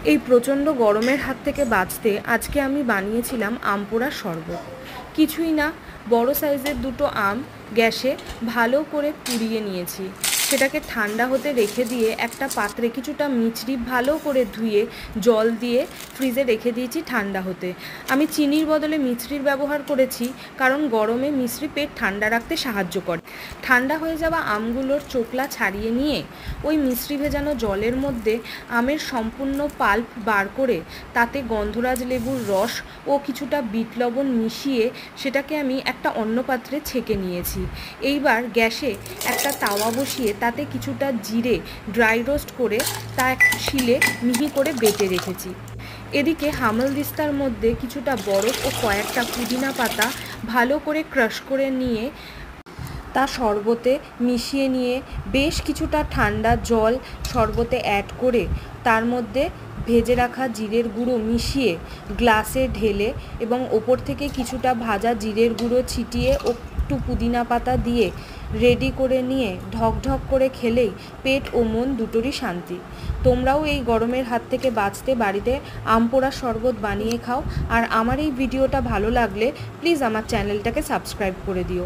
এই প্রচণ্ড গরমের হাত থেকে বাঁচতে আজকে আমি বানিয়েছিলাম আম পোড়ার শরবত। কিছুই না, বড় সাইজের দুটো আম গ্যাসে ভালো করে পুড়িয়ে নিয়েছি। সেটাকে ঠান্ডা হতে রেখে দিয়ে একটা পাত্রে কিছুটা মিছরি ভালো করে ধুয়ে জল দিয়ে ফ্রিজে রেখে দিয়েছি ঠান্ডা হতে। আমি চিনির বদলে মিছরির ব্যবহার করেছি, কারণ গরমে মিছরি পেট ঠান্ডা রাখতে সাহায্য করে। ঠান্ডা হয়ে যাওয়া আমগুলোর চোকলা ছাড়িয়ে নিয়ে ওই মিছরি ভেজানো জলের মধ্যে আমের সম্পূর্ণ পাল্প বার করে তাতে গন্ধরাজ লেবুর রস ও কিছুটা বিট লবণ মিশিয়ে সেটাকে আমি একটা অন্য পাত্রে ছেঁকে নিয়েছি। এইবার গ্যাসে একটা তাওয়া বসিয়ে তাতে কিছুটা জিরে ড্রাই রোস্ট করে তা শিলে মিহি করে বেটে রেখেছি। এদিকে হামালদিস্তার মধ্যে কিছুটা বরফ ও কয়েকটা পুদিনা পাতা ভালো করে ক্রাশ করে নিয়ে তা শরবতে মিশিয়ে নিয়ে বেশ কিছুটা ঠান্ডা জল শরবতে অ্যাড করে তার মধ্যে ভেজে রাখা জিরের গুঁড়ো মিশিয়ে গ্লাসে ঢেলে এবং ওপর থেকে কিছুটা ভাজা জিরের গুঁড়ো ছিটিয়ে ও একটু পুদিনা পাতা দিয়ে রেডি করে নিয়ে ঢকঢক করে খেলেই পেট ও মন দুটোরই শান্তি। তোমরাও এই গরমের হাত থেকে বাঁচতে বাড়িতে আম পোড়া শরবত বানিয়ে খাও। আর আমার এই ভিডিওটা ভালো লাগলে প্লিজ আমার চ্যানেলটাকে সাবস্ক্রাইব করে দিও।